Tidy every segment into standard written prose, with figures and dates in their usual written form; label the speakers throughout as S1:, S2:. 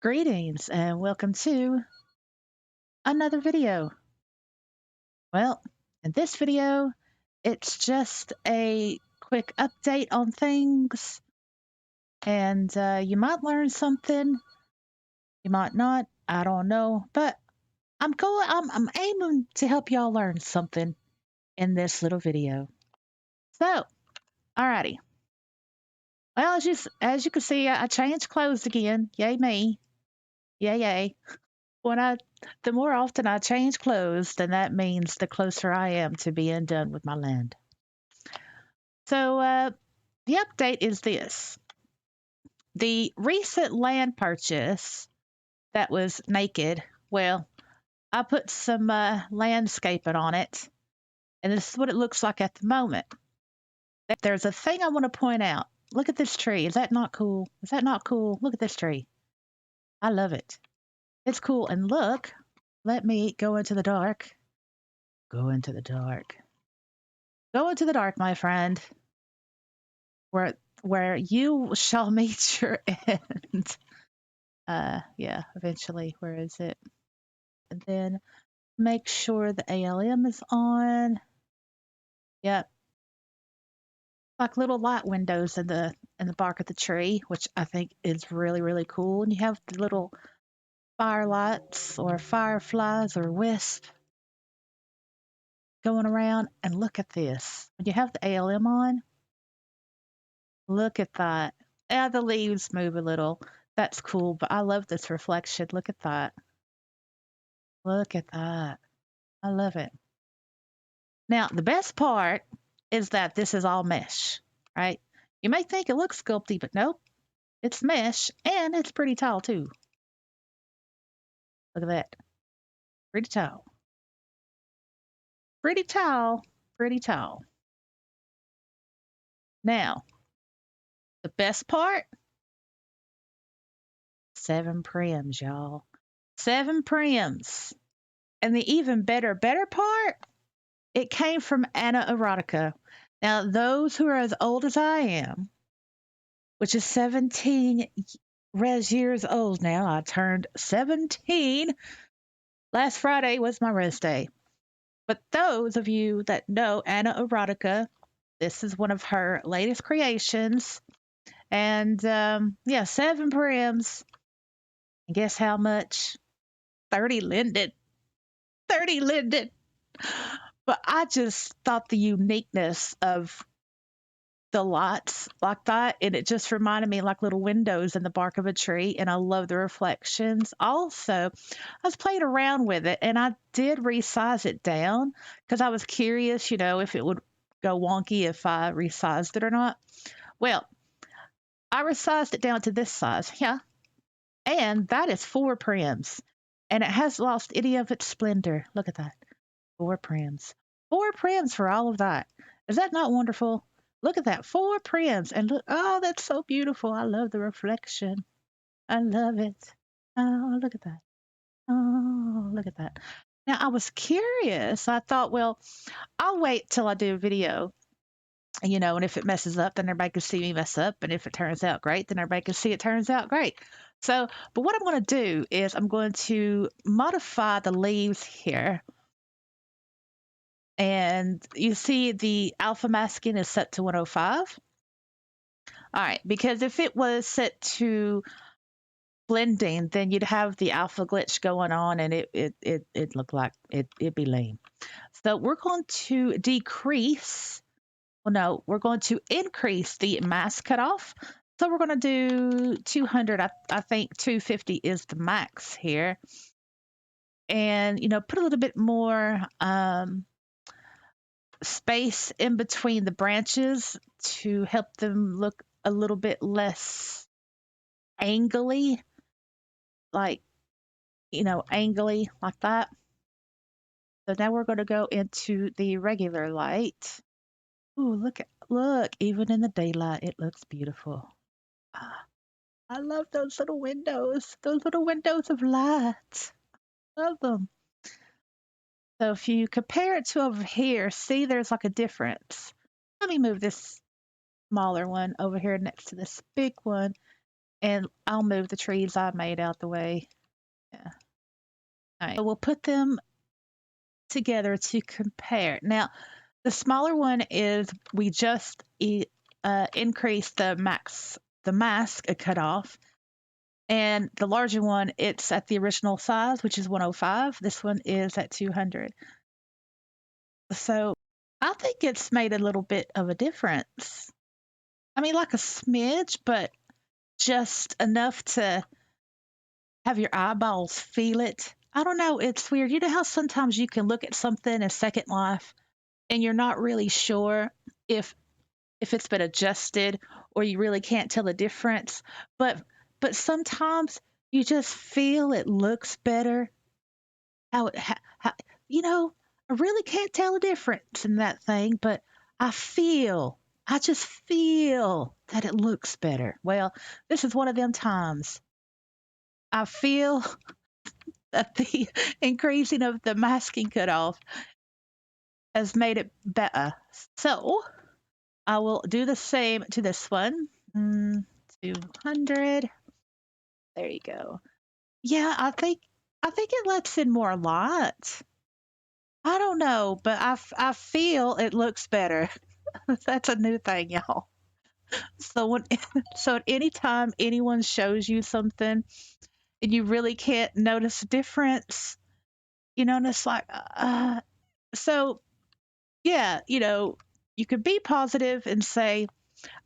S1: Greetings and welcome to another video. Well, in this video, it's just a quick update on things, and you might learn something, you might not, I don't know, but I'm aiming to help y'all learn something in this little video. So, alrighty. Well, as you can see, I changed clothes again. Yay me. Yay yay. When I the more often I change clothes, then that means the closer I am to being done with my land. So the update is this. The recent land purchase that was naked, well, I put some landscaping on it, and this is what it looks like at the moment. There's a thing I want to point out. Look at this tree. Is that not cool? Is that not cool? Look at this tree. I love it. It's cool. And look, let me go into the dark. Go into the dark. Go into the dark, my friend, where you shall meet your end. Yeah, eventually. Where is it? And then make sure the ALM is on. Yep. Like little light windows in the bark of the tree, which I think is really, really cool. And you have the little firelights or fireflies or wisp going around. And look at this. When you have the ALM on, look at that. Yeah, the leaves move a little. That's cool, but I love this reflection. Look at that. Look at that. I love it. Now, the best part is that this is all mesh, right? You may think it looks sculpty, but nope. It's mesh and it's pretty tall too. Look at that. Pretty tall. Pretty tall. Pretty tall. Now, the best part, 7 prims, y'all. 7 prims. And the even better part, it came from Anna Erotica. Now, those who are as old as I am, which is 17 res years old now, I turned 17. Last Friday was my res day. But those of you that know Anna Erotica, this is one of her latest creations. And yeah, 7 prims. And guess how much? 30 linden. 30 linden. But I just thought the uniqueness of the lights like that, and it just reminded me like little windows in the bark of a tree, and I love the reflections. Also, I was playing around with it, and I did resize it down because I was curious, if it would go wonky if I resized it or not. Well, I resized it down to this size, yeah, and that is 4 prims, and it has lost any of its splendor. Look at that. 4 prims. 4 prims for all of that. Is that not wonderful? Look at that. 4 prims. And look, oh, that's so beautiful. I love the reflection. I love it. Oh, look at that. Oh, look at that. Now, I was curious. I thought, well, I'll wait till I do a video, and if it messes up, then everybody can see me mess up. And if it turns out great, then everybody can see it turns out great. So, but what I'm going to do is I'm going to modify the leaves here. And you see the alpha masking is set to 105. All right, because if it was set to blending, then you'd have the alpha glitch going on and it looked like it'd be lame. So we're going to decrease, well, no, we're going to increase the mask cutoff. So we're going to do 200. I think 250 is the max here. And, put a little bit more space in between the branches to help them look a little bit less angly, like, angly like that. So now we're going to go into the regular light. Ooh, look, even in the daylight, it looks beautiful. Ah, I love those little windows of light. Love them. So if you compare it to over here, see there's like a difference. Let me move this smaller one over here next to this big one. And I'll move the trees I made out the way. Yeah. All right. So we'll put them together to compare. Now, the smaller one is we just increased the mask a cutoff. And the larger one, it's at the original size, which is 105. This one is at 200. So I think it's made a little bit of a difference. I mean, like a smidge, but just enough to have your eyeballs feel it. I don't know. It's weird. You know how sometimes you can look at something in Second Life and you're not really sure if it's been adjusted or you really can't tell the difference. But sometimes you just feel it looks better. How you know, I really can't tell the difference in that thing, but I just feel that it looks better. Well, this is one of them times. I feel that the increasing of the masking cutoff has made it better. So I will do the same to this one. 200. There you go. Yeah, I think it lets in more light. I don't know, but I feel it looks better. That's a new thing, y'all. So when so at any time anyone shows you something and you really can't notice a difference, and it's like so yeah, you could be positive and say,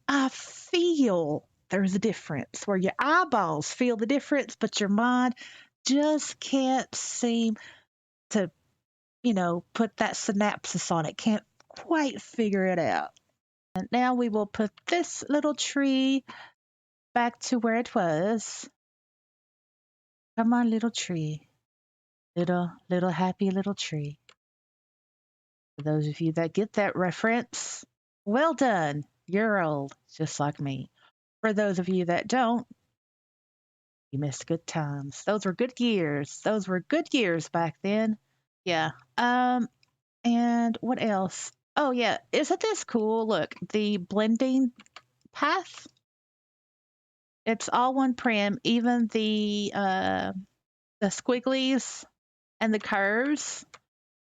S1: I feel there's a difference where your eyeballs feel the difference, but your mind just can't seem to, put that synapses on it, can't quite figure it out. And now we will put this little tree back to where it was. Come on, little tree. Little happy little tree. For those of you that get that reference, well done. You're old, just like me. For those of you that don't, you missed good times. Those were good years. Those were good years back then. Yeah. And what else? Oh yeah, isn't this cool? Look, the blending path. It's all one prim, even the squigglies and the curves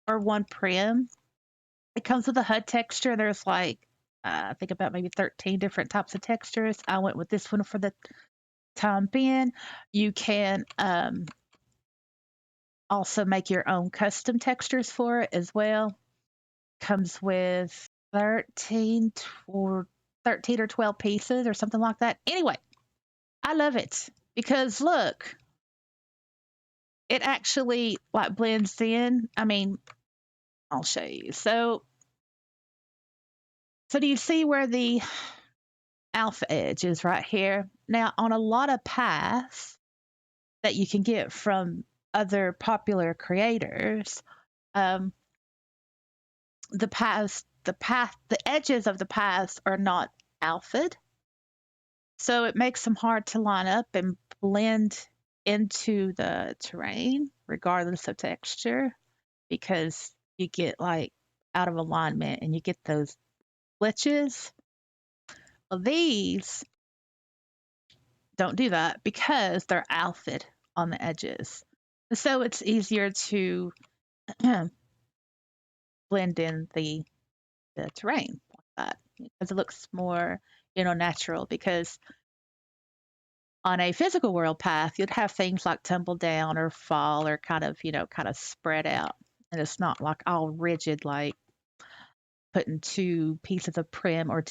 S1: are one prim. It comes with a HUD texture. There's like I think about maybe 13 different types of textures. I went with this one for the time being. You can also make your own custom textures for it as well. Comes with 13 or 13 or 12 pieces or something like that. Anyway, I love it because look, it actually like blends in. I mean, I'll show you. So do you see where the alpha edge is right here? Now, on a lot of paths that you can get from other popular creators, um, the edges of the paths are not alpha'd, so it makes them hard to line up and blend into the terrain, regardless of texture, because you get like out of alignment and you get those glitches. Well, these don't do that because they're alpha'd on the edges. So it's easier to blend in the terrain like that because it looks more, natural. Because on a physical world path, you'd have things like tumble down or fall or kind of spread out. And it's not like all rigid, like putting two pieces of prim or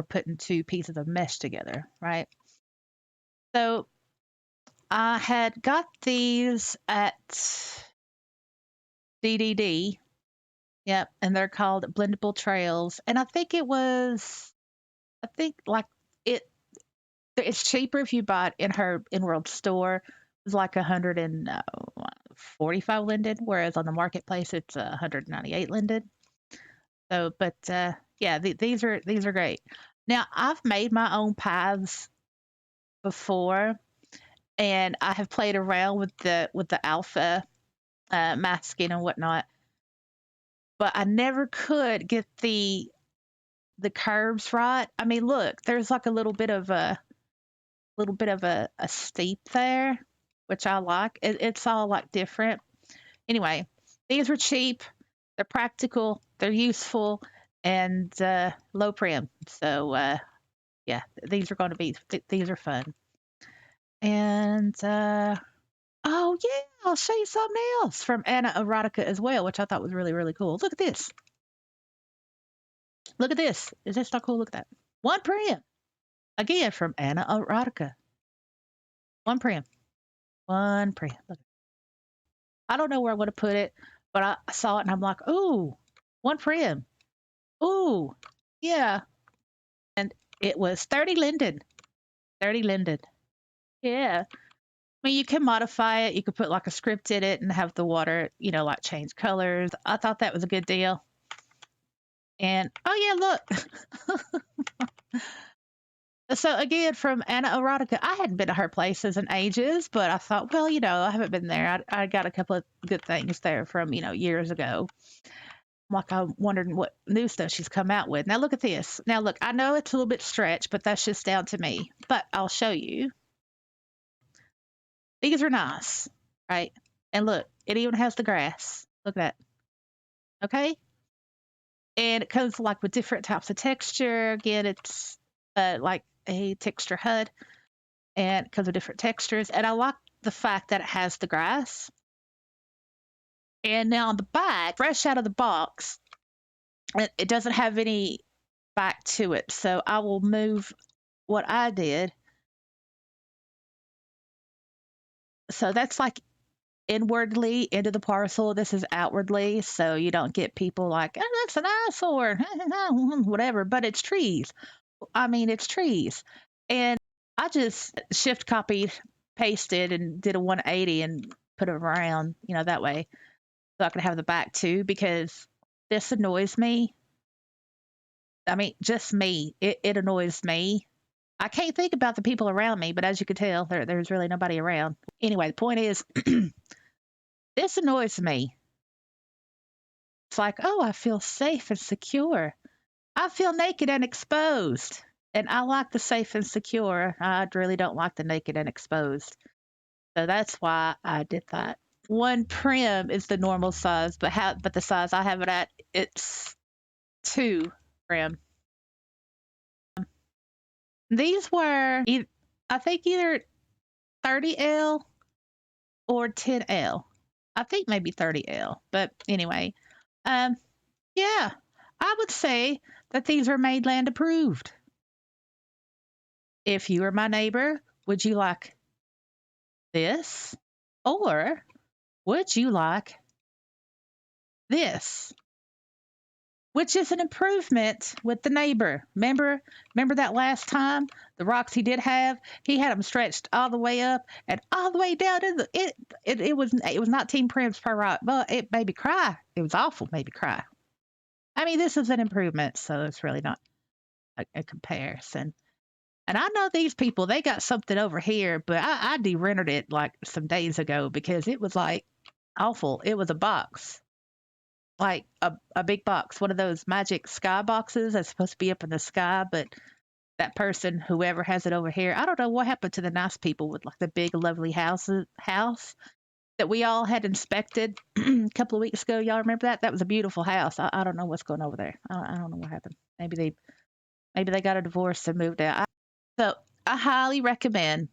S1: putting two pieces of mesh together, right? So I had got these at DDD. Yep, and they're called blendable trails. And I think like it, it's cheaper if you buy it in her in-world store. It was like 145 linden, whereas on the marketplace it's 198 linden. So, but yeah, these are great. Now I've made my own paths before, and I have played around with the alpha masking and whatnot, but I never could get the curves right. I mean, look, there's like a little bit of a little bit of a steep there, which I like. It's all like different. Anyway, these were cheap. They're practical. They're useful and low prim. So yeah, these are going to be these are fun. And oh yeah, I'll show you something else from Anna Erotica as well, which I thought was really really cool. Look at this. Look at this. Is this not cool? Look at that. One prim. Again from Anna Erotica. One prim. One prim. Look. I don't know where I want to put it, but I saw it and I'm like, ooh, one prim. Ooh, yeah. And it was 30 linden. 30 linden. Yeah. I mean, you can modify it. You could put like a script in it and have the water, like change colors. I thought that was a good deal. And oh yeah, look. So again, from Anna Erotica, I hadn't been to her places in ages, but I thought, well, I haven't been there. I got a couple of good things there from, years ago. Like I'm wondering what new stuff she's come out with. Now look at this. Now look, I know it's a little bit stretched, but that's just down to me. But I'll show you. These are nice, right? And look, it even has the grass. Look at that. Okay? And it comes like with different types of texture. Again, it's like a texture HUD and it comes with different textures. And I like the fact that it has the grass. And now on the back, fresh out of the box, it doesn't have any back to it. So I will move what I did. So that's like inwardly into the parcel. This is outwardly. So you don't get people like, oh, that's an eyesore, whatever. But it's trees. I mean, it's trees. And I just shift copied, pasted, and did a 180 and put it around, that way. So I could have the back too, because this annoys me. I mean, just me. It annoys me. I can't think about the people around me, but as you can tell, there's really nobody around. Anyway, the point is, this annoys me. It's like, oh, I feel safe and secure. I feel naked and exposed. And I like the safe and secure. I really don't like the naked and exposed. So that's why I did that. One prim is the normal size, but the size I have it at, it's 2 prim. These were, I think, either 30L or 10L. I think maybe 30L, but anyway, yeah, I would say that these are Mainland approved. If you were my neighbor, would you like this? Or would you like this? Which is an improvement with the neighbor. Remember that last time the rocks he did have, he had them stretched all the way up and all the way down in the it was 19 prims per rock. Well, it made me cry. It was awful, made me cry. I mean, this is an improvement, so it's really not a comparison. And I know these people, they got something over here, but I de-rendered it like some days ago because it was like awful. It was a box, like a big box, one of those magic sky boxes that's supposed to be up in the sky. But that person, whoever has it over here, I don't know what happened to the nice people with like the big, lovely house that we all had inspected a couple of weeks ago. Y'all remember that? That was a beautiful house. I don't know what's going over there. I don't know what happened. Maybe they got a divorce and moved out. So I highly recommend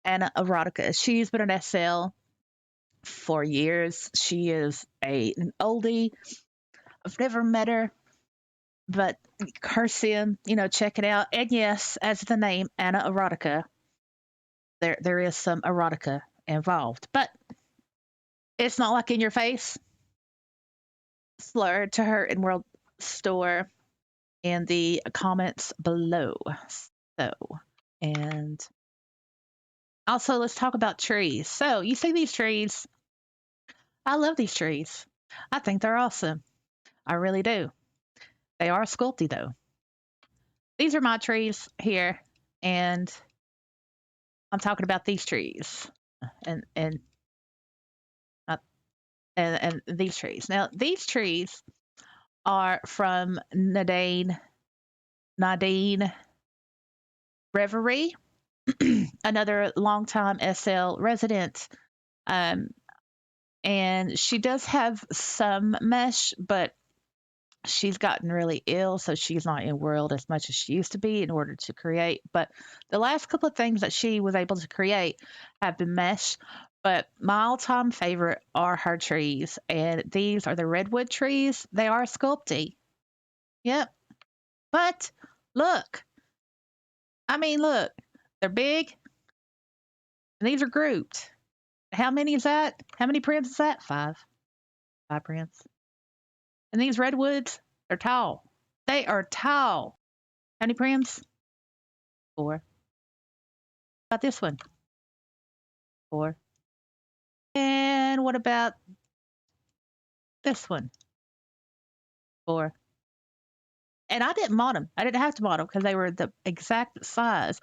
S1: Anna Erotica. She's been an SL for years. She is an oldie. I've never met her, but her sim, check it out. And yes, as the name Anna Erotica, there is some erotica involved, but it's not like in your face. Slur to her in World Store in the comments below. So, and also let's talk about trees. So you see these trees? I love these trees. I think they're awesome. I really do. They are sculpty though. These are my trees here, and I'm talking about these trees, and and these trees. Now these trees are from Nadine Reverie. another longtime SL resident. Um, and she does have some mesh, but she's gotten really ill, so she's not in world as much as she used to be in order to create. But the last couple of things that she was able to create have been mesh. But my all-time favorite are her trees, and these are the redwood trees. They are sculpty. Yep. But look, I mean, look, they're big, and these are grouped. How many is that? How many prims is that? Five. Five prims. And these redwoods, they're tall. They are tall. How many prims? Four. What about this one? Four. And what about this one? Four. And I didn't mod them. I didn't have to mod them because they were the exact size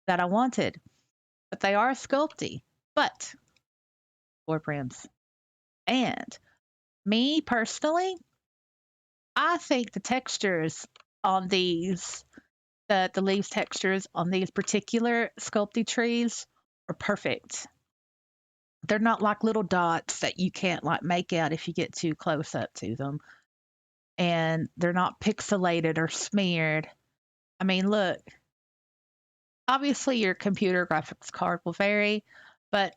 S1: that I wanted. But they are sculpty. But four prims. And me personally, I think the textures on these, the leaves textures on these particular sculpty trees are perfect. They're not like little dots that you can't like make out if you get too close up to them. And they're not pixelated or smeared. I mean, look, obviously your computer graphics card will vary, but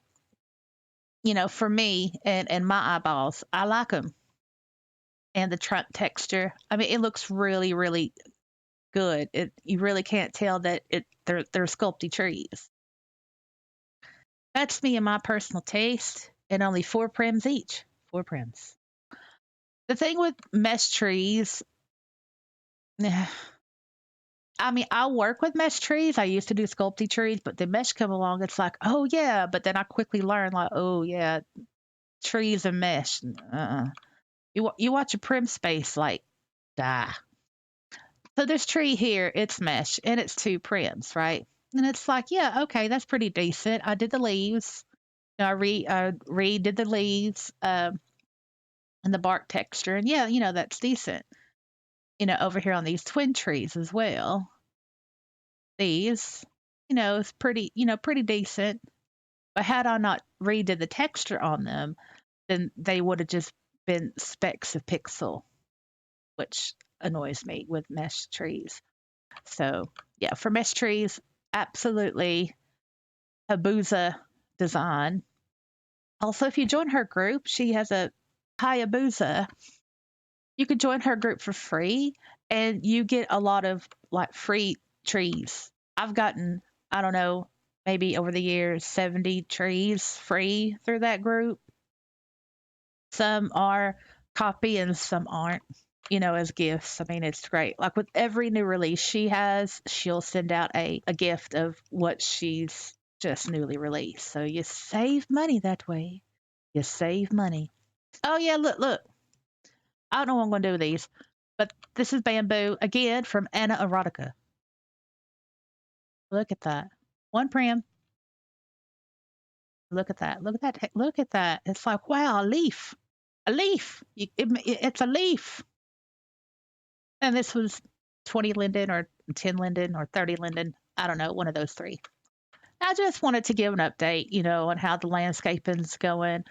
S1: for me and my eyeballs, I like them. And the trunk texture, I mean, it looks really, really good. You really can't tell that they're sculpty trees. That's me and my personal taste, and only four prims each. Four prims. The thing with mesh trees, I mean, I work with mesh trees. I used to do sculpty trees, but the mesh come along. It's like, oh yeah, but then I quickly learned, like, oh yeah, trees and mesh. You watch a prim space, like, die. So this tree here, it's mesh, and it's two prims, right? And it's like, yeah, okay, that's pretty decent. I did the leaves. I redid the leaves and the bark texture, and yeah, that's decent. Over here on these twin trees as well. These, it's pretty decent. But had I not redid the texture on them, then they would have just been specks of pixel, which annoys me with mesh trees. So yeah, for mesh trees, absolutely Hayabusa design. Also, if you join her group, she has a Hayabusa. You could join her group for free, and you get a lot of like free trees. I've gotten, I don't know, maybe over the years 70 trees free through that group. Some are copy and some aren't, as gifts. I mean, it's great. Like with every new release she has, she'll send out a gift of what she's just newly released. So you save money that way. You save money. Oh, yeah, look. I don't know what I'm going to do with these, but this is bamboo, again, from Anna Erotica. Look at that. One prim. Look at that. Look at that. Look at that. It's like, wow, a leaf. A leaf. It's a leaf. And this was 20 linden or 10 linden or 30 linden. I don't know, one of those three. I just wanted to give an update, on how the landscaping's going.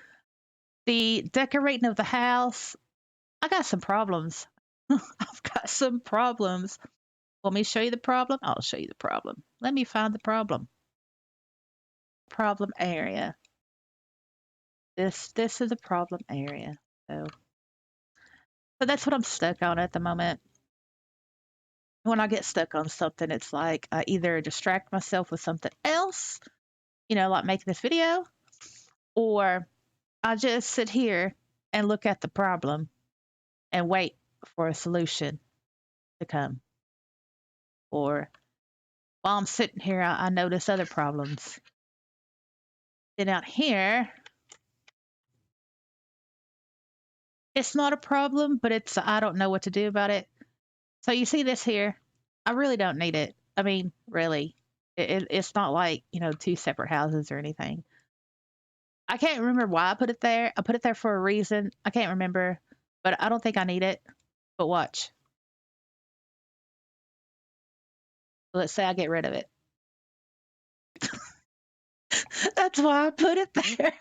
S1: The decorating of the house, I got some problems. I've got some problems. Want me to show you the problem? I'll show you the problem. Let me find the problem. Problem area. This is a problem area. So that's what I'm stuck on at the moment. When I get stuck on something, it's like I either distract myself with something else, like making this video, or I just sit here and look at the problem and wait for a solution to come. Or while I'm sitting here, I notice other problems. Then out here, it's not a problem, but I don't know what to do about it. So you see this here? I really don't need it. I mean, really. It's not like, two separate houses or anything. I can't remember why I put it there. I put it there for a reason. I can't remember, but I don't think I need it. But watch. Let's say I get rid of it. That's why I put it there.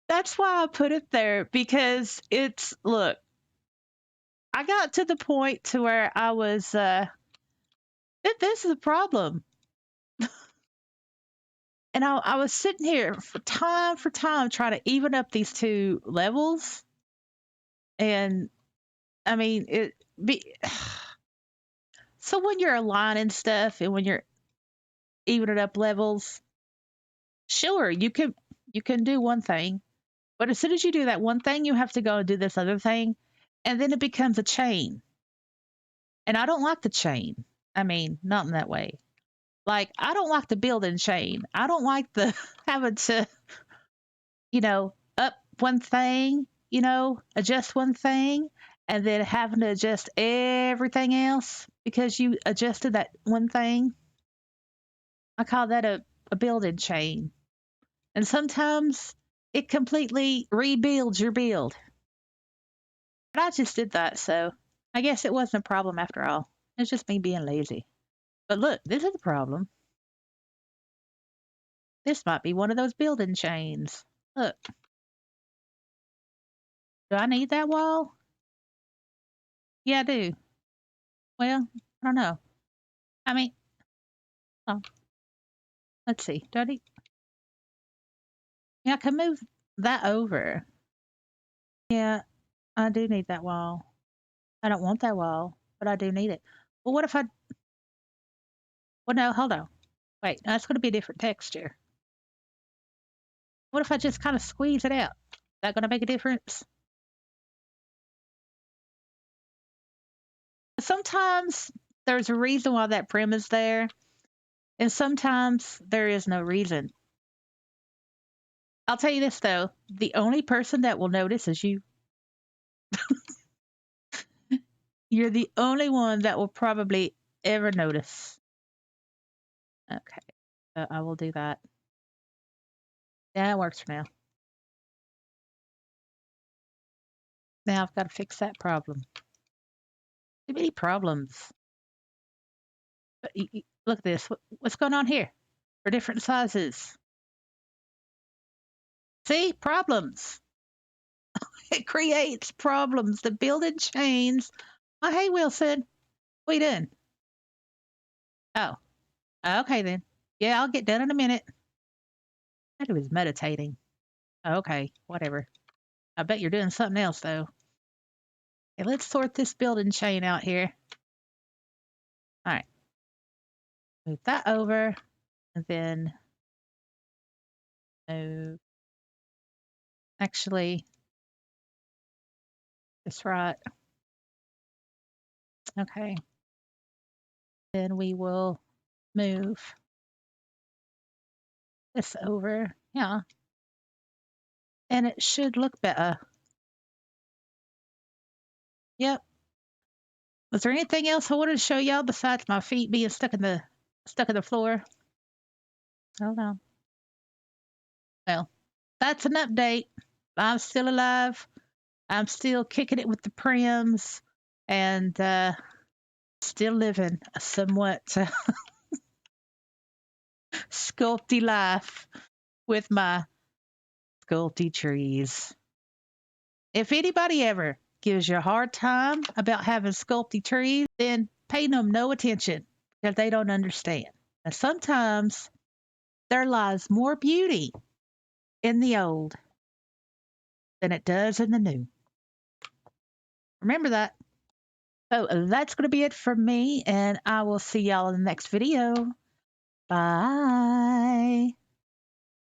S1: That's why I put it there because it's look. I got to the point to where I was. This is a problem, and I was sitting here for time trying to even up these two levels, and I mean it. Be, so when you're aligning stuff and when you're evening up levels, sure you can do one thing, but as soon as you do that one thing, you have to go and do this other thing, and then it becomes a chain. And I don't like the chain. I mean, not in that way. Like I don't like the building chain. I don't like the having to, up one thing, adjust one thing, and then having to adjust everything else because you adjusted that one thing. I call that a building chain. And sometimes it completely rebuilds your build. But I just did that, so I guess it wasn't a problem after all. It's just me being lazy. But look, this is a problem. This might be one of those building chains. Look, do I need that wall? Yeah, I do. Well, I don't know. I mean, oh, let's see. Do I need? Yeah, I can move that over. Yeah, I do need that wall. I don't want that wall, but I do need it. Well, what if I? Well, no, hold on. Wait, that's going to be a different texture. What if I just kind of squeeze it out? Is that going to make a difference? Sometimes there's a reason why that prim is there, and sometimes there is no reason. I'll tell you this though, the only person that will notice is you. You're the only one that will probably ever notice. Okay, I will do that. Yeah, it works for now. Now I've got to fix that problem. Too many problems. But look at this. What's going on here? For different sizes. See, problems. It creates problems. The building chains. Oh, hey, Wilson. What you doing? Oh, okay then. Yeah, I'll get done in a minute. I was meditating. Okay, whatever. I bet you're doing something else though. Okay, let's sort this building chain out here. All right. Move that over, and then move. Actually, that's right. Okay. Then we will move this over. Yeah. And it should look better. Yep. Was there anything else I wanted to show y'all besides my feet being stuck in the floor? Hold on. Well, that's an update. I'm still alive. I'm still kicking it with the Prims and still living a somewhat sculpty life with my sculpty trees. If anybody ever gives you a hard time about having sculpty trees, then pay them no attention because they don't understand. And sometimes there lies more beauty in the old than it does in the new. Remember that. So that's going to be it from me, and I will see y'all in the next video. Bye.